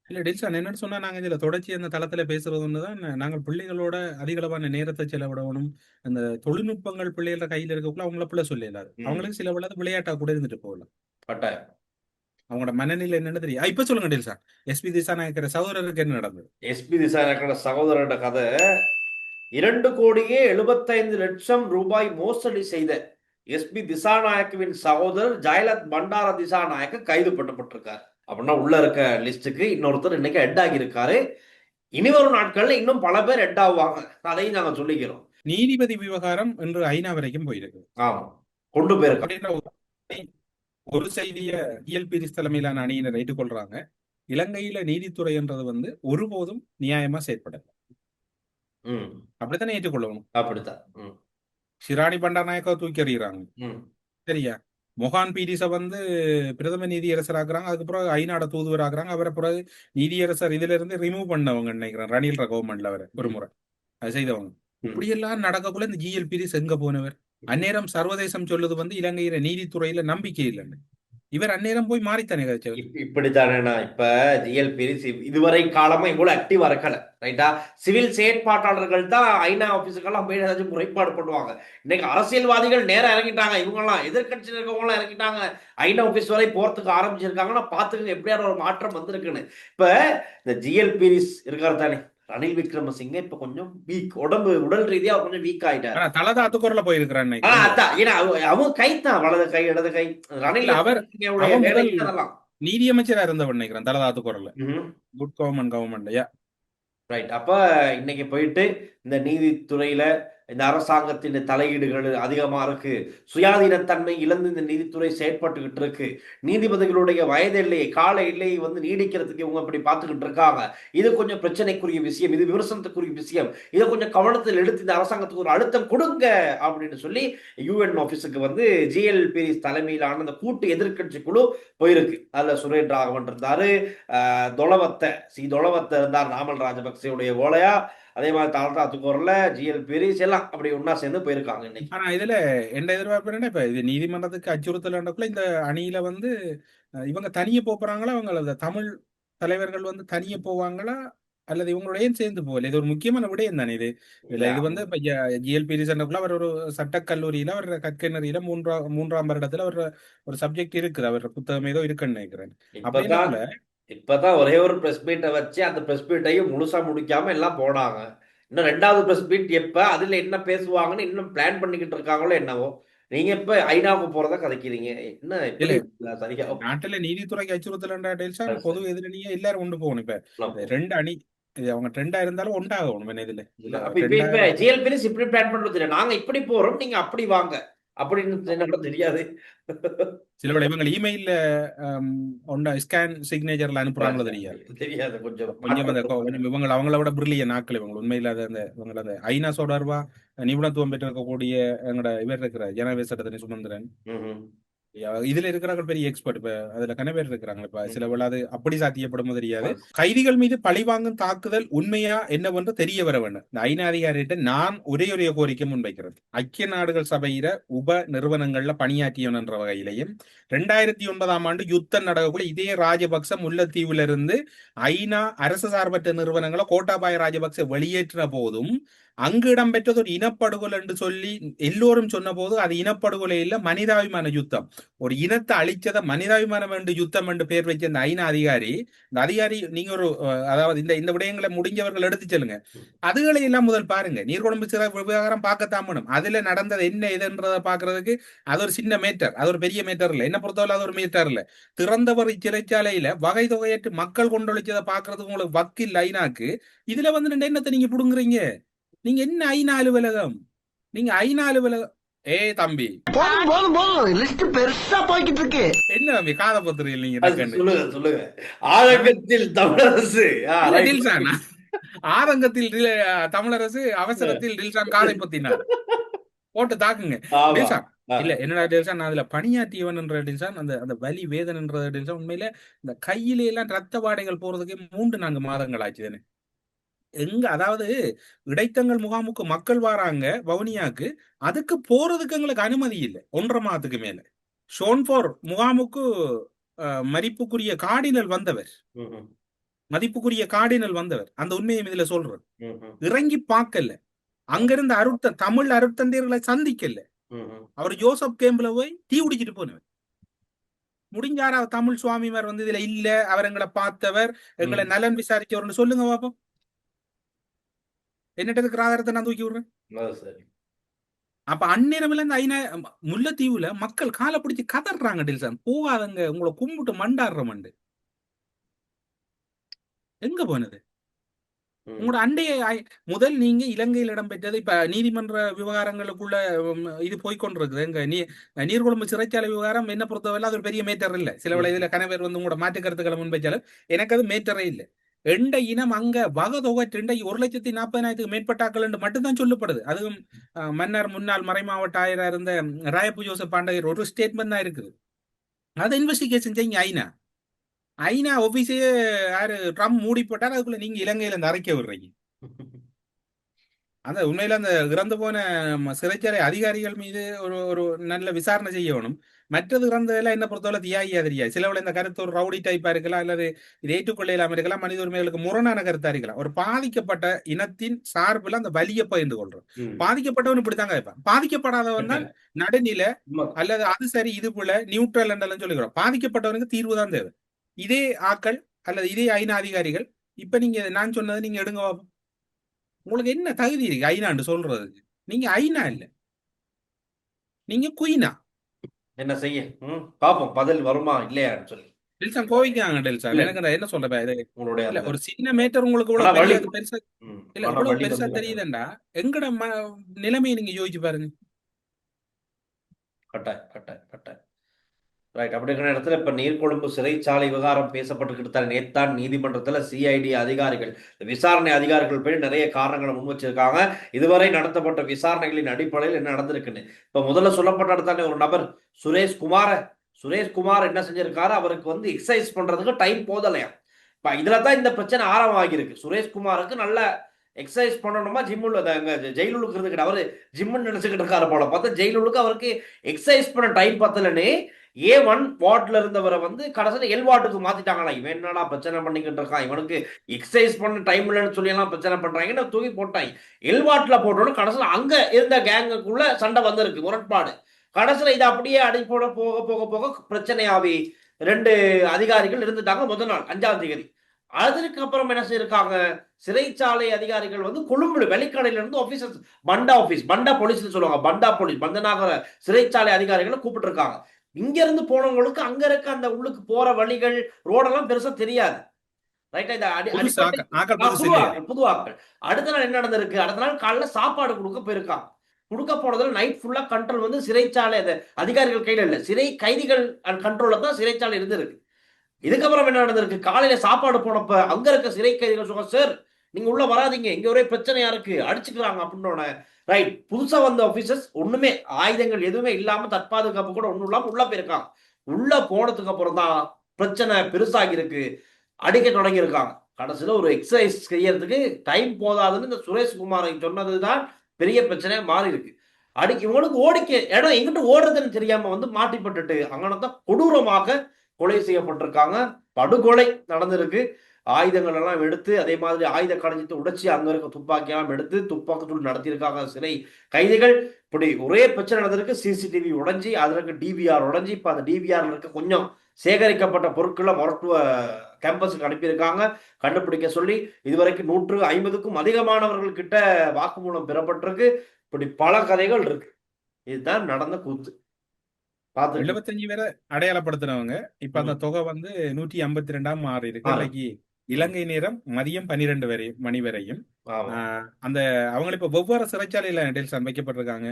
இல்ல டெல்சா என்னன்னு சொன்னா, நாங்க இதுல தொடர்ச்சி அந்த தளத்துல பேசுறது ஒண்ணுதான். நாங்கள் பிள்ளைகளோட அதிகளவான நேரத்தை செலவிடணும். அந்த தொழில்நுட்பங்கள் பிள்ளைகள கையில இருக்கக்குள்ள அவங்கள பிள்ளை சொல்லிடலாது. அவங்களுக்கு சில விளையாட்டா கூட இருந்துட்டு போகலாம். கட்டாயம் அவங்களோட மனநிலை என்னன்னு தெரியும். இப்ப சொல்லுங்க டெல்சா, எஸ்பி திசாநாயக்கர் சகோதரருக்கு என்ன நடந்தது? எஸ்பி திசாநாயக்கரோட சகோதரோட கதை. 2,75,00,000 ரூபாய் மோசடி செய்த எஸ்பி திசாநாயக்கவின் சகோதரர் ஜெயலத் பண்டார திசாநாயக்க கைது பண்ணப்பட்டிருக்காரு. அப்படின்னா உள்ள இருக்க லிஸ்டுக்கு இன்னொருத்தர் இன்னைக்கு ஹெட் ஆகி இருக்காரு. இனி வரும் நாட்கள்ல இன்னும் பல பேர் ஹெட் ஆகுவாங்க, அதையும் நாங்க சொல்லிக்கிறோம். நீதிபதி விவகாரம் என்று ஐநா வரைக்கும் போயிருக்கு. ஆமா, கொண்டு போயிருக்க ஒரு செய்திய இஎல்பி தலைமையிலான அணியினர் ஏற்றுக்கொள்றாங்க. இலங்கையில நீதித்துறை என்றது வந்து ஒருபோதும் நியாயமா செயற்படல. அப்படித்தானே ஏற்றுக்கொள்ளணும். அப்படித்தான் ஷிராணி பண்டாரநாயக்கா தூக்கி எறிகிறாங்க. சரியா, மொஹான் பீரிஸ வந்து பிரதம நீதியரசர் ஆக்குறாங்க. அதுக்கப்புறம் ஐநாட தூதுவர் ஆக்குறாங்க. அவரை பிறகு நீதியரசர் இதுல இருந்து ரிமூவ் பண்ணவங்க நினைக்கிறேன், ரணில் கவர்மெண்ட்ல அவரை ஒரு முறை. அது செய்தவங்க. ம். இப்படியெல்லாம் நடக்கக்குள்ள இந்த ஜிஎல் பீரிஸ் எங்க போனவர்? அந்நேரம் சர்வதேசம் சொல்லுது வந்து இலங்கையில நீதித்துறையில நம்பிக்கை இல்லைன்னு. இவர் அந்நேரம் போய் மாறித்தானே கதைச்சவர். இப்படித்தானேண்ணா இப்ப ஜிஎல் பீரிஸ் இதுவரை காலமா இவ்வளவு ஆக்டிவா இருக்கல, ரைட்டா? சிவில் செயற்பாட்டாளர்கள் தான் ஐநா ஆபீஸுக்கெல்லாம் போய் ஏதாச்சும் முறைப்பாடு பண்ணுவாங்க. இன்னைக்கு அரசியல்வாதிகள் நேரம் இறங்கிட்டாங்க, இவங்கெல்லாம் எதிர்கட்சியில் இருக்கவங்க எல்லாம் இறங்கிட்டாங்க, ஐநா ஆபீஸ் வரை போறதுக்கு ஆரம்பிச்சிருக்காங்கன்னா பாத்துக்க எப்படியான ஒரு மாற்றம் வந்திருக்குன்னு. இப்ப இந்த ஜிஎல் பீரிஸ் இருக்காரு தானே, ரணில் விக்ரமசிங்க இப்ப கொஞ்சம் வீக், உடல் ரீதியா அவர் கொஞ்சம் வீக் ஆயிட்டாரு. ஆனா தலதாத்து குரல்ல போயிருக்கிறான். அதான் ஏன்னா அவங்க கை தான், வலது கை இடது கை. ரணில் அவர் விக்ரமசிங்கவுடைய அவன் வேலை முதல் அதெல்லாம். நீதியமைச்சரா இருந்தவன் நினைக்கிறேன் தலதாத்து குரல்ல. ம்ஹும். Good government right. அப்ப இன்னைக்கு போயிட்டு இந்த நீதித்துறையில இந்த அரசாங்கத்தின் தலையீடுகள் அதிகமா இருக்கு, சுயாதீனத்தன்மை இழந்து இந்த நீதித்துறை செயற்பட்டுக்கிட்டு இருக்கு, நீதிபதிகளுடைய வயது எல்லையை கால எல்லையை வந்து நீடிக்கிறதுக்கு இவங்க அப்படி பார்த்துக்கிட்டு இருக்காங்க, இது கொஞ்சம் பிரச்சனைக்குரிய விஷயம், இது விமர்சனத்துக்குரிய விஷயம், இதை கொஞ்சம் கவனத்தில் எடுத்து இந்த அரசாங்கத்துக்கு ஒரு அழுத்தம் கொடுங்க அப்படின்னு சொல்லி யூஎன் ஆபீஸுக்கு வந்து ஜிஎல் பீரிஸ் தலைமையிலான அந்த கூட்டு எதிர்கட்சி குழு போயிருக்கு. அதுல சுரேன் ராகவன் இருந்தாரு, தொளவத்த இருந்தார், நாமல் ராஜபக்சேவுடைய ஓலையா, அதே மாதிரி தாழ்த்தாத்துக்கோரில் ஜிஎல் பீரிஸ் எல்லாம் அப்படி ஒன்னா சேர்ந்து போயிருக்காங்க இன்னைக்கு. ஆனா இதுல என்ன எதிர்பார்ப்பு என்னன்னா, இப்ப இது நீதிமன்றத்துக்கு அச்சுறுத்தல் இந்த அணியில வந்து இவங்க தனியே போறாங்களா, அவங்க தமிழ் தலைவர்கள் வந்து தனியே போவாங்களா, அல்லது இவங்களோட சேர்ந்து போகல? இது ஒரு முக்கியமான விடயம் தானே இது. இதுல இது வந்து ஜிஎல் பீரிஸ் அவர் ஒரு சட்டக்கல்லூரியில அவர் கற்கனரியில மூன்றாம் வருடத்துல அவர் ஒரு சப்ஜெக்ட் இருக்குது, அவர் புத்தகம் ஏதோ இருக்குன்னு நினைக்கிறேன். இப்பதான் ஒரே ஒரு பிரஸ் மீட்டை வச்சு அந்த பிரஸ் மீட்டையும் முழுசா முடிக்காம எல்லாம் போனாங்க. இன்னும் 2வது பிரஸ் மீட் எப்ப, அதுல என்ன பேசுவாங்கன்னு இன்னும் பிளான் பண்ணிக்கிட்டு இருக்காங்களோ என்னவோ. நீங்க இப்ப ஐநாவுக்கு போறதா கதைக்கிறீங்க, என்ன சரியா? நாட்டுல நீதித்துறைக்கு அச்சுறுத்தல் பொது எதிரணியே எல்லாரும் கொண்டு போகணும். இப்ப 2 அணி அவங்க ட்ரெண்டா இருந்தாலும் ஒன்றாகணும். இதுல இப்ப ஜிஎல் பீரிஸ் இப்படி பிளான் பண்றது, நாங்க இப்படி போறோம், நீங்க அப்படி வாங்க அப்படின்னு என்ன தெரியாது. சில வேளை இவங்க இமெயில்ல ஸ்கேன் சிக்னேச்சர்ல அனுப்புறாங்களோ தெரியாது. கொஞ்சம் இவங்க அவங்கள விட பிரில்லியன் நாட்கள் இவங்க உண்மையில இவங்கள ஐநா தொடர்பா நிபுணத்துவம் பெற்றிருக்கக்கூடிய எங்களோட இவர் இருக்கிற ஜனநாயக சட்டத்தினை சுமந்திரன், இதுல இருக்கிறார்கள் பெரிய எக்ஸ்பர்ட். இப்ப அதுல கன பேர் இருக்கிறாங்க. இப்ப சில வேளை அது அப்படி சாத்தியப்படும் தெரியாது. கைதிகள் மீது பழிவாங்கும் தாக்குதல் உண்மையா என்னவென்று தெரிய வர வேண்டும். இந்த ஐநா அதிகாரிகிட்ட நான் ஒரே கோரிக்கை முன்வைக்கிறது, ஐக்கிய நாடுகள் சபையில உப நிறுவனங்கள்ல பணியாற்றியவன் என்ற வகையிலையும் 2009ஆம் ஆண்டு யுத்தம் நடக்கக்குள்ள இதே ராஜபக்ச முல்லைத்தீவுல இருந்து ஐநா அரசு சார்பற்ற நிறுவனங்களை கோட்டாபாய ராஜபக்ச வெளியேற்றின போதும் அங்கு இடம்பெற்றது ஒரு இனப்படுகொலை என்று சொல்லி எல்லோரும் சொன்ன போது அது இனப்படுகொலை இல்ல, மனிதாபிமான யுத்தம். ஒரு இனத்தை அழிச்சத மனிதாபிமானம் என்று யுத்தம் என்று பேர் வச்ச இந்த ஐநா அதிகாரி, இந்த அதிகாரி நீங்க ஒரு அதாவது இந்த விடயங்களை முடிஞ்சவர்கள் எடுத்து செல்லுங்க, அதுகளை எல்லாம் முதல் பாருங்க. நீர்கொழும்பு சிறை விவகாரம் பார்க்கத்தான் வேணும். அதுல நடந்தது என்ன எதுன்றதை பாக்குறதுக்கு அது ஒரு சின்ன மேட்டர், அது ஒரு பெரிய மேட்டர் இல்ல. என்ன பொறுத்தவரை அது ஒரு மேட்டர் இல்ல. திறந்தவர் சிறைச்சாலையில வகை தொகையற்று மக்கள் கொண்டொழிச்சதை பாக்குறதுக்கு உங்களுக்கு வக்கில் ஐநாக்கு. இதுல வந்து என்னத்தை நீங்க புடுங்குறீங்க? நீங்க என்ன ஐநா அலுவலகம்? நீங்க ஐநா அலுவலகம் தம்பி பெருசா போய்கிட்டு இருக்கு. என்ன தம்பி காத பத்திரிகை நீங்க சொல்லுங்க. ஆரம்பத்தில் தமிழரசு ஆரங்கத்தில் தமிழரசு அவசரத்தில் டில்சான் காதை பத்தினார் போட்டு தாக்குங்க. டில்சான் இல்ல என்னடா டில்சான், அதுல பணியாற்றியவன் என்ற டில்சான், அந்த வலி வேதனைன்ற டில்சான் உண்மையில இந்த கையில எல்லாம் ரத்த வாடைகள் போறதுக்கு 3-4 மாதங்கள் ஆச்சுதானே. அதாவது இடைத்தங்கள் முகாமுக்கு மக்கள் வராங்க வவுனியாக்கு, அதுக்கு போறதுக்கு எங்களுக்கு அனுமதி இல்லை 1.5 மாதத்துக்கு மேல. ஷோன்போர் முகாமுக்கு மதிப்புக்குரிய கார்டினல் வந்தவர், அந்த உண்மையை இதுல சொல்றேன். இறங்கி பார்க்கல, அங்கிருந்த தமிழ் அருட்தந்தையர்களை சந்திக்கல. அவர் ஜோசப் கேம்ப்ல போய் தீ குடிச்சிட்டு போனவர். முடிஞ்சாரா தமிழ் சுவாமிமார் வந்து இதுல இல்ல, அவர் எங்களை பார்த்தவர், எங்களை நலன் விசாரிச்சவர்னு சொல்லுங்க பாப்போம். என்னட்டதுக்கு ஆதாரத்தை நான் தூக்கி விடுறேன். அப்ப அந்நேரமில்ல இந்த ஐநா முல்லைத்தீவுல மக்கள் காலை பிடிச்சி கதறாங்க, டில்சான் போகாதங்க, உங்களை கும்பிட்டு மண்டாடுற மண்டு. எங்க போனது உங்களோட அண்டைய? முதல் நீங்க இலங்கையில் இடம்பெற்றது இப்ப நீதிமன்ற விவகாரங்களுக்குள்ள இது போய்கொண்டிருக்குது. எங்க நீர்கொழும்பு சிறைச்சாலை விவகாரம் என்ன பொறுத்தவரை அது ஒரு பெரிய மேட்டர் இல்ல. சில வேளை இதுல கணவர் வந்து உங்களோட மாற்று கருத்துக்களை முன்வைச்சாலும் எனக்கு அது மேட்டரே இல்லை. எண்ட இனம் அங்க வகதொகை 1,40,000 மேற்பட்டாக்கள் என்று மட்டும்தான் சொல்லப்படுது. அதுவும் மன்னர் முன்னாள் மறைமாவட்ட ஆயரா இருந்த ராயப்பு ஜோசப் பாண்டகர் ஒரு ஸ்டேட்மெண்ட் தான் இருக்குது. அதை இன்வெஸ்டிகேஷன் செய்யுங்க. ஐநா ஆபீஸே யாரு ட்ரம்ப் மூடி போட்டார், அதுக்குள்ள நீங்க இலங்கையில இருந்து அரைக்க விடுறீங்க. அந்த உண்மையில அந்த இறந்து போன சிறைச்சாலை அதிகாரிகள் மீது ஒரு ஒரு நல்ல விசாரணை செய்யணும். மற்றது இறந்ததெல்லாம் என்ன பொறுத்தவரை தியாகியா தெரியாது. சிலவுல இந்த கருத்து ஒரு ரவுடி டைப்பா இருக்கலாம், அல்லது இதை ஏற்றுக்கொள்ள இல்லாம இருக்கலாம், மனித உரிமைகளுக்கு முரணான கருத்தா இருக்கலாம். ஒரு பாதிக்கப்பட்ட இனத்தின் சார்பில் அந்த வலியை பகிர்ந்து கொள்றோம். ம். பாதிக்கப்பட்டவன் இப்படித்தாங்க இருப்பான். பாதிக்கப்படாதவன் தான் நடுநிலை உண்மைதான். அல்லது அது சரி இது போல நியூட்ரல் என்றெல்லாம் சொல்லிக்கிறோம். பாதிக்கப்பட்டவனுக்கு தீர்வு தான் தேவை. இதே ஆக்கள் அல்லது இதே ஐநா அதிகாரிகள் இப்ப நீங்க நான் சொன்னதை நீங்க எடுங்க பாப்போம். உங்களுக்கு என்ன தகுதி இருக்கு ஐநான்னு சொல்றதுக்கு? நீங்க ஐநா இல்ல, நீங்க குயினா. என்ன செய்ய? பாப்போம் பதில் வருமா இல்லையான்னு சொல்லி. டெல்சா கோவிக்காங்க டெல்சா. இல்ல எனக்கு என்ன சொல்ற இது உங்களுடைய இல்ல, அந்த ஒரு சின்ன மேட்டர் உங்களுக்கு மன இவ்வளவு வலி பெரிய பெருசா இல்ல மன இவ்வளவு வலி பெருசா வந்து தெரியுதுண்டா, எங்கட நிலைமையை நீங்க யோசிச்சு பாருங்க. கட்டாய் கட்டாய் கட்டாய் ரைட். அப்படி இருக்கிற இடத்துல இப்ப நீர்கொழும்பு சிறைச்சாலை விவகாரம் பேசப்பட்டுக்கிட்டு நேத்தான் நீதிமன்றத்துல சிஐடி அதிகாரிகள், விசாரணை அதிகாரிகள் பேர் நிறைய காரணங்களை முன் வச்சிருக்காங்க. இதுவரை நடத்தப்பட்ட விசாரணைகளின் அடிப்படையில் என்ன நடந்திருக்குன்னு. இப்ப முதல்ல சொல்லப்பட்ட இடத்தானே ஒரு நபர் சுரேஷ்குமார் என்ன செஞ்சிருக்காரு, அவருக்கு வந்து எக்ஸசைஸ் பண்றதுக்கு டைம் போதலையா. இப்ப இதுலதான் இந்த பிரச்சனை ஆரம்பமாகிருக்கு. சுரேஷ்குமாருக்கு நல்ல எக்ஸசைஸ் பண்ணணுமா, ஜிம்முள்ள ஜெயிலுக்கு இருந்துக்கிட்டு அவரு ஜிம்முன்னு நினைச்சுக்கிட்டு இருக்காரு போல பார்த்தா, ஜெயிலுக்கு அவருக்கு எக்ஸசைஸ் பண்ண டைம் பத்தலன்னு A1 வார்டுல இருந்தவரை வந்து கடைசியில் எல் வார்டுக்கு மாத்திட்டாங்களா. இவன் என்னடா பிரச்சனை பண்ணிக்கிட்டு இருக்கான், இவனுக்கு எக்ஸசைஸ் பண்ண டைம் இல்லைன்னு சொல்லி எல்லாம் பிரச்சனை பண்றாங்கன்னு தூக்கி போட்டாங்க. எல் வார்டுல போட்டோன்னு கடைசியில் அங்க இருந்த கேங்குக்குள்ள சண்டை வந்திருக்கு, முரண்பாடு. கடைசியில் இதை அப்படியே அடிப்போட போக போக போக பிரச்சனையாவி 2 அதிகாரிகள் இருந்துட்டாங்க முதல் நாள் 5ஆம் தேதி. அதுக்கு அப்புறம் என்ன செய்யிருக்காங்க, சிறைச்சாலை அதிகாரிகள் வந்து கொழும்புல வெளிக்கடையில இருந்து ஆபீசர்ஸ் பண்டா போலீஸ்னு சொல்லுவாங்க, பண்டா போலீஸ் பந்தநாகர சிறைச்சாலை அதிகாரிகளை கூப்பிட்டு இருக்காங்க. இங்க இருந்து போனவங்களுக்கு அங்க இருக்க அந்த உள்ளுக்கு போற வழிகள் ரோடெல்லாம் பெருசா தெரியாது. ரைட்டா? புது ஆட்கள். அடுத்த நாள் என்ன நடந்திருக்கு, அடுத்த நாள் காலைல சாப்பாடு கொடுக்க போயிருக்காங்க. கொடுக்க போனதுல நைட் ஃபுல்லா கண்ட்ரோல் வந்து சிறைச்சாலை அதிகாரிகள் கையில இல்ல, சிறை கைதிகள் கண்ட்ரோல்ல தான் சிறைச்சாலை இருந்திருக்கு. இதுக்கப்புறம் என்ன நடந்திருக்கு, காலையில சாப்பாடு போனப்ப அங்க இருக்க சிறை கைதிகள் சொல்லுவாங்க, சார் நீங்க உள்ள வராதீங்க, இங்க ஒரே பிரச்சனையா இருக்கு, அடிச்சுக்கிறாங்க அப்படின்னு. ரைட், புதுசா வந்த ஆபீசர்ஸ் ஒண்ணுமே ஆயுதங்கள் எதுவுமே இல்லாம தற்பாதுகாப்பு கூட ஒண்ணும் இல்லாம உள்ள போயிருக்காங்க. உள்ள போனதுக்கு அப்புறம் தான் பிரச்சனை பெருசாகி இருக்கு, அடிக்க தொடங்கி இருக்காங்க. கடைசியில ஒரு எக்ஸசைஸ் செய்யறதுக்கு டைம் போதாதுன்னு இந்த சுரேஷ்குமாரை சொன்னதுதான் பெரிய பிரச்சனையா மாறி இருக்கு. இவங்களுக்கு ஓடிக்க இடம் எங்கிட்ட ஓடுறதுன்னு தெரியாம வந்து மாட்டிப்பட்டுட்டு அங்கனதான் கொடூரமாக கொலை செய்யப்பட்டிருக்காங்க. படுகொலை நடந்திருக்கு. ஆயுதங்கள் எல்லாம் எடுத்து, அதே மாதிரி ஆயுத களஞ்சியத்தை உடைச்சி அங்க இருக்க துப்பாக்கி எல்லாம் எடுத்து துப்பாக்கிச்சூடு நடத்தியிருக்காங்க சிறை கைதிகள். இப்படி ஒரே பிரச்சனை நடந்திருக்கு. சிசிடிவி உடைஞ்சி, அதுல இருக்க டிவிஆர் உடைஞ்சி, இப்ப அந்த டிவிஆர்ல இருக்க கொஞ்சம் சேகரிக்கப்பட்ட பொருட்களை மருத்துவ கேம்பஸுக்கு அனுப்பியிருக்காங்க கண்டுபிடிக்க சொல்லி. இதுவரைக்கும் 150க்கும் அதிகமானவர்கள் கிட்ட வாக்குமூலம் பெறப்பட்டிருக்கு. இப்படி பல கதைகள் இருக்கு. இதுதான் நடந்த கூத்து. 75 பேரை அடையாளப்படுத்தினவங்க இப்ப அந்த தொகை வந்து 152 மாறி இருக்கு. இன்னைக்கு இலங்கை நேரம் மதியம் 12 மணி வரையும் அந்த அவங்க இப்ப வெவ்வேறு சிறைச்சாலையில டெல்சான் வைக்கப்பட்டிருக்காங்க.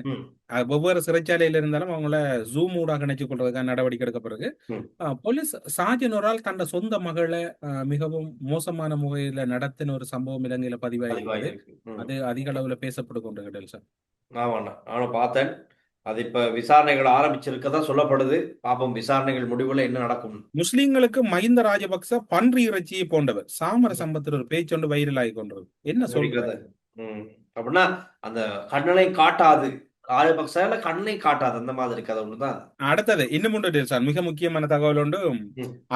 வெவ்வேறு சிறைச்சாலையில இருந்தாலும் அவங்கள ஜூம் ஊடாக இணைச்சு கொள்றதுக்கான நடவடிக்கை எடுக்கப்படுறது. போலீஸ் சார்ஜன் ஒரு ஆள் தன்னோட சொந்த மகளை மிகவும் மோசமான முறையில நடத்தின ஒரு சம்பவம் இலங்கையில பதிவாயிருக்கிறது. அது அதிக அளவுல பேசப்பட்டு கொண்டிருக்கு டெல்சான். நானும் பார்த்தேன். அது இப்ப விசாரணைகள் ஆரம்பிச்சிருக்கதான் சொல்லப்படுது. பாப்போம் விசாரணைகள் முடிவுல என்ன நடக்கும். முஸ்லிம்களுக்கு மஹிந்த ராஜபக்ச பன்றி இறைச்சியை போன்றவர் சாமர சம்பத்தில் ஒரு பேச்சொண்டு வைரல் ஆகி கொண்டது. என்ன சொல்றது? அப்படின்னா அந்த கண்ணனை காட்டாது, ராஜபக்ச கண்ணை காட்டாது, அந்த மாதிரி கதை ஒண்ணுதான். அடுத்தது இன்னும் ஒன்று டெல்சான், மிக முக்கியமான தகவல் ஒன்று.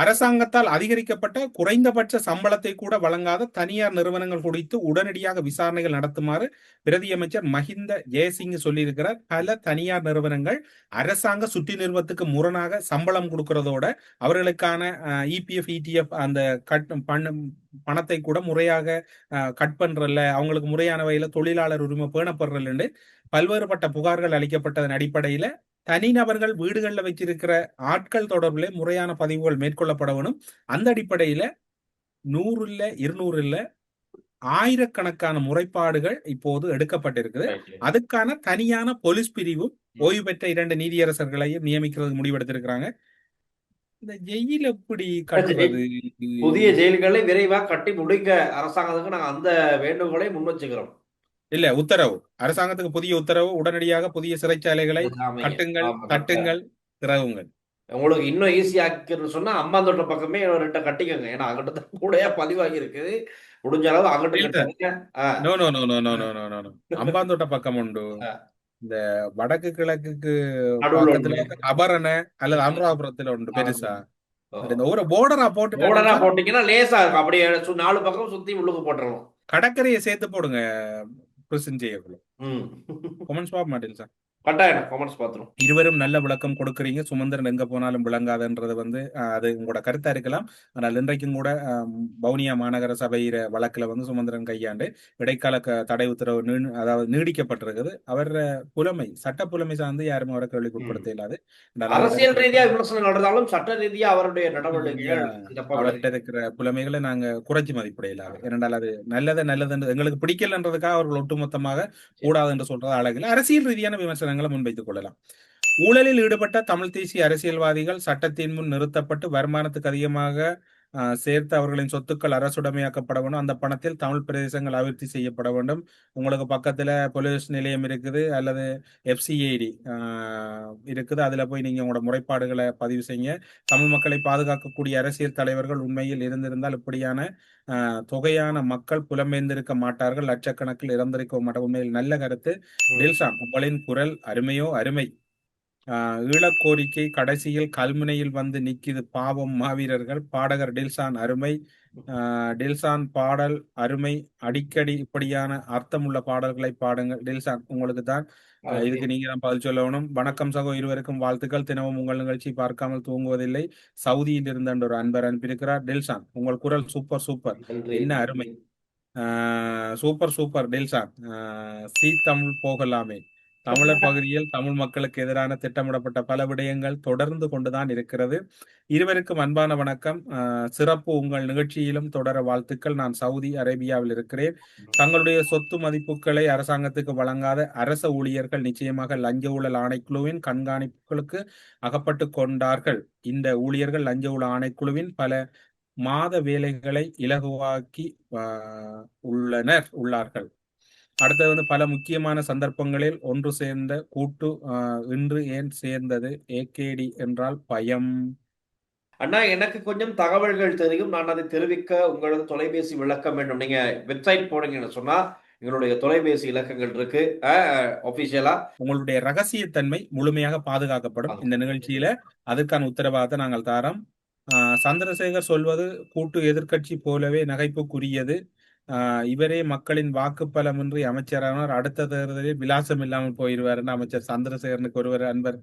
அரசாங்கத்தால் அதிகரிக்கப்பட்ட குறைந்தபட்ச சம்பளத்தை கூட வழங்காத தனியார் நிறுவனங்கள் குறித்து உடனடியாக விசாரணைகள் நடத்துமாறு பிரதியமைச்சர் மஹிந்த ஜெயசிங் சொல்லியிருக்கிறார். பல தனியார் நிறுவனங்கள் அரசாங்க சுற்றி நிறுவனத்துக்கு முரணாக சம்பளம் கொடுக்கறதோட அவர்களுக்கான இபிஎஃப் இடிஎஃப் அந்த பணத்தை கூட முறையாக கட் பண்றல, அவங்களுக்கு முறையான வகையில தொழிலாளர் உரிமை பேணப்படுறல பல்வேறுபட்ட புகார்கள் அளிக்கப்பட்டதன் அடிப்படையில தனிநபர்கள் வீடுகளில் வச்சிருக்கிற ஆட்கள் தொடர்பிலே முறையான பதிவுகள் மேற்கொள்ளப்பட வேணும். அந்த அடிப்படையில 100 இல்ல 200 இல்ல ஆயிரக்கணக்கான முறைப்பாடுகள் இப்போது எடுக்கப்பட்டிருக்குது. அதுக்கான தனியான போலீஸ் பிரிவும் ஓய்வு பெற்ற 2 நீதியரசர்களையும் நியமிக்கிறது முடிவெடுத்திருக்கிறாங்க. இந்த ஜெயில் எப்படி கட்டுறது? புதிய ஜெயில்களை விரைவாக கட்டி முடிக்க அரசாங்கத்துக்கு நாங்க அந்த வேண்டுகோளை முன் வச்சுக்கிறோம். இல்ல, உத்தரவு அரசாங்கத்துக்கு புதிய உத்தரவு, உடனடியாக புதிய சிறைச்சாலைகளை கட்டுங்கள், திறவுங்கள். உங்களுக்கு இன்னும் ஈஸியாக்குன்னு சொன்னா அம்பாந்தோட்ட பக்கமே 2 கட்டிக்கோங்க. ஏன்னா அங்கிட்ட தான் கூடயா பதிவாகி இருக்குது. முடிஞ்ச அளவு அங்கிட்டு இல்ல கட்டுங்க. ஆ, no no no no no no no no Hambantota பக்கம் உண்டு. ஆ. இந்த வடக்கு கிழக்குக்கு நடுவுல பக்கத்துல ஒண்ணு. வந்து அபரண அல்லது அனுராபுரத்துல உண்டு பெருசா. ஓ. அது இந்த ஒரு போர்டரா போர்டரா போட்டுட்டா போட்டீங்கன்னா லேசா இருக்கும். அப்படியே 4 பக்கம் சுத்தி உள்ளுக்கு போட்டுறணும். கடற்கரையை சேர்த்து போடுங்க. பிரசன்ட் செய்யக்குள்ள ம். கொமெண்ட்ஸ் பாக்க மாட்டேன் சார். கட்டாயம் கமெண்ட்ஸ் பாத்துரும். இருவரும் நல்ல விளக்கம் கொடுக்குறீங்க. சுமந்திரன் எங்க போனாலும் விளங்காதுன்றது வந்து அது உங்களோட கருத்தா இருக்கலாம். ஆனால் இன்றைக்கும் கூட வவுனியா மாநகர சபையிற வழக்குல வந்து சுமந்திரன் கையாண்டு இடைக்கால தடை உத்தரவு அதாவது நீடிக்கப்பட்டிருக்குது. அவர் புலமை சட்ட புலமை சார்ந்து யாரும் அவரை கேள்விக்குட்படுத்த இயலாது. அரசியல் ரீதியா விமர்சனம் நடந்தாலும் சட்ட ரீதியா அவருடைய நடவடிக்கைகள் சிறப்பா அவர்கிட்ட இருக்கிற புலமைகளை நாங்க குறைச்சி மதிப்பிட இயலாது. ஏனென்றால் அது நல்லது எங்களுக்கு பிடிக்கலன்றதுக்காக அவர்கள் ஒட்டுமொத்தமாக கூடாது என்று சொல்றது அழகில் அரசியல் ரீதியான விமர்சனங்களை முன்வைத்துக் கொள்ளலாம். ஊழலில் ஈடுபட்ட தமிழ் தேசிய அரசியல்வாதிகள் சட்டத்தின் முன் நிறுத்தப்பட்டு வருமானத்துக்கு அதிகமாக சேர்த்து அவர்களின் சொத்துக்கள் அரசுடைமையாக்கப்பட வேண்டும். அந்த பணத்தில் தமிழ் பிரதேசங்கள் அபிவிருத்தி செய்யப்பட வேண்டும். உங்களுக்கு பக்கத்துல போலீஸ் நிலையம் இருக்குது அல்லது FCID இருக்குது. அதுல போய் நீங்க உங்களோட முறைப்பாடுகளை பதிவு செய்யுங்க. தமிழ் மக்களை பாதுகாக்கக்கூடிய அரசியல் தலைவர்கள் உண்மையில் இருந்திருந்தால் இப்படியான தொகையான மக்கள் புலம்பெயர்ந்திருக்க மாட்டார்கள். லட்சக்கணக்கில் இறந்திருக்க மாட்டார்கள். உண்மையில் நல்ல கருத்து. டில்சான், உங்களின் குரல் அருமையோ அருமை. ஈழக்கோரிக்கை கடைசியில் கல்முனையில் வந்து நிக்குது பாவம் மாவீரர்கள். பாடகர் டில்சான் அருமை. டில்சான் பாடல் அருமை. அடிக்கடி இப்படியான அர்த்தமுள்ள பாடல்களை பாடுங்கள். டில்சான், உங்களுக்கு தான் இதுக்கு நீங்க தான் பதில் சொல்லணும். வணக்கம் சகோ, இருவருக்கும் வாழ்த்துக்கள். தினமும் உங்கள் நிகழ்ச்சி பார்க்காமல் தூங்குவதில்லை. சவுதியில் இருந்த ஒரு அன்பர் அனுப்பியிருக்கிறார். டில்சான், உங்கள் குரல் சூப்பர் சூப்பர். என்ன அருமை. Super super Dilshan. C Tamil போகலாமே. தமிழர் பகுதியில் தமிழ் மக்களுக்கு எதிரான திட்டமிடப்பட்ட பல விடயங்கள் தொடர்ந்து கொண்டுதான் இருக்கிறது. இருவருக்கும் அன்பான வணக்கம். சிறப்பு உங்கள் நிகழ்ச்சியிலும் தொடர வாழ்த்துக்கள். நான் சவுதி அரேபியாவில் இருக்கிறேன். தங்களுடைய சொத்து மதிப்புகளை அரசாங்கத்துக்கு வழங்காத அரச ஊழியர்கள் நிச்சயமாக லஞ்ச ஊழல் ஆணைக்குழுவின் கண்காணிப்புகளுக்கு அகப்பட்டு கொண்டார்கள். இந்த ஊழியர்கள் லஞ்ச ஊழல் ஆணைக்குழுவின் பல மாத வேலைகளை இலகுவாக்கி உள்ளார்கள். அடுத்தது வந்து பல முக்கியமான சந்தர்ப்பங்களில் ஒன்று சேர்ந்த கூட்டு இன்று ஏன் சேர்ந்தது? AKD என்றால் பயம். அண்ணா, எனக்கு கொஞ்சம் தகவல்கள் தெரியும். நான் அதை தெரிவிக்க உங்களது தொலைபேசி விளக்கம் வேண்டும். நீங்க வெப்சைட் போனீங்கன்னு சொன்னா எங்களுடைய தொலைபேசி இலக்கங்கள் இருக்கு. ஆபீஷியலா உங்களுடைய ரகசியத்தன்மை முழுமையாக பாதுகாக்கப்படும் இந்த நிகழ்ச்சியில. அதற்கான உத்தரவாதத்தை நாங்கள் தாரோம். சந்திரசேகர் சொல்வது கூட்டு எதிர்க்கட்சி போலவே நகைப்புக்குரியது. இவரே மக்களின் வாக்குப்பலமின்றி அமைச்சரானார். அடுத்த தேர்தலில் விலாசம் இல்லாமல் போயிடுவார் அமைச்சர் சந்திரசேகரனுக்கு ஒருவர் அன்பர்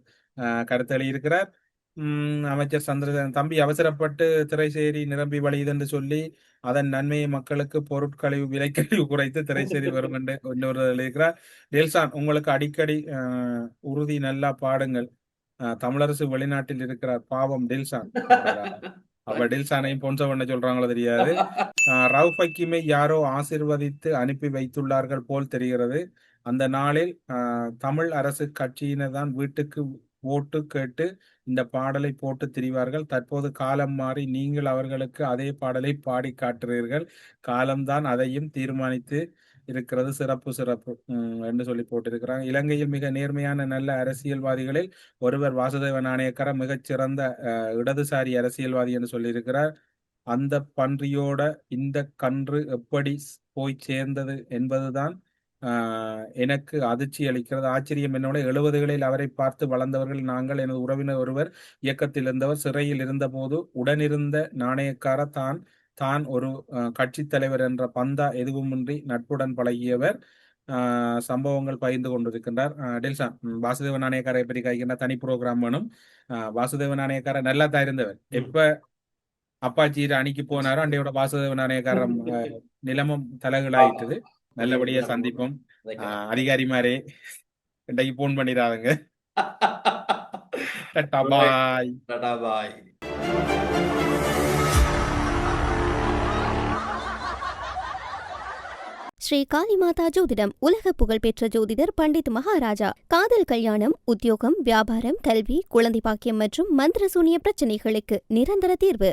கருத்து எழுதியிருக்கிறார். அமைச்சர் சந்திரசேகரன் தம்பி அவசரப்பட்டு திரைசேரி நிரம்பி வழியுது என்று சொல்லி அதன் நன்மையை மக்களுக்கு பொருட்கழிவு விலைக்கழிவு குறைத்து திரைசேரி வரும் என்று இன்னொரு எழுதியிருக்கிறார். டெல்சான், உங்களுக்கு அடிக்கடி உறுதி நல்லா பாடுங்கள். தமிழரசு வெளிநாட்டில் இருக்கிறார் பாவம் டெல்சான். அப்ப டில்சானையும் பொன்சவண்ண சொல்றாங்களோ தெரியாது. ரவுஃப் ஹக்கீமை யாரோ ஆசிர்வதித்து அனுப்பி வைத்துள்ளார்கள் போல் தெரிகிறது. அந்த நாளில் தமிழ் அரசு கட்சியினர் தான் வீட்டுக்கு ஓட்டு கேட்டு இந்த பாடலை போட்டு திரிவார்கள். தற்போது காலம் மாறி நீங்கள் அவர்களுக்கு அதே பாடலை பாடி காட்டுறீர்கள். காலம்தான் அதையும் தீர்மானித்து இருக்கிறது. சிறப்பு சிறப்பு என்று சொல்லி போட்டிருக்கிறாங்க. இலங்கையில் மிக நேர்மையான நல்ல அரசியல்வாதிகளில் ஒருவர் வாசுதேவ நாணயக்கார மிகச்சிறந்த இடதுசாரி அரசியல்வாதி என்று சொல்லியிருக்கிறார். அந்த பன்றியோட இந்த கன்று எப்படி போய் சேர்ந்தது என்பதுதான் எனக்கு அதிர்ச்சி அளிக்கிறது. ஆச்சரியம் என்னோட 70களில் அவரை பார்த்து வளர்ந்தவர்கள் நாங்கள். எனது உறவினர் ஒருவர் இயக்கத்தில் இருந்தவர். சிறையில் இருந்த போது உடனிருந்த நாணயக்கார தான் ஒரு கட்சி தலைவர் என்ற பந்தா எதுவுமின்றி நட்புடன் பழகியவர். சம்பவங்கள் பகிர்ந்து கொண்டிருக்கின்றார். டெல்சான், வாசுதேவ நாணயக்காரை பற்றி கைக்கின்ற தனி புரோகிராம் வேணும். வாசுதேவ நாணயக்கார நல்லா தான் இருந்தவர். எப்ப அப்பாச்சி அணிக்கு போனாரோ அண்டையோட வாசுதேவ நாணயக்காரர் நிலமும் தலைகளாயிட்டது. நல்லபடியா சந்திப்போம். அதிகாரிமாரே இன்றைக்கு போன் பண்ணிடாதுங்க. பாய். ஸ்ரீ காளிமாதா ஜோதிடம் உலக புகழ்பெற்ற ஜோதிடர் பண்டித் மகாராஜா. காதல், கல்யாணம், உத்தியோகம், வியாபாரம், கல்வி, குழந்தை பாக்கியம் மற்றும் மந்திர சூனிய பிரச்சனைகளுக்கு நிரந்தர தீர்வு.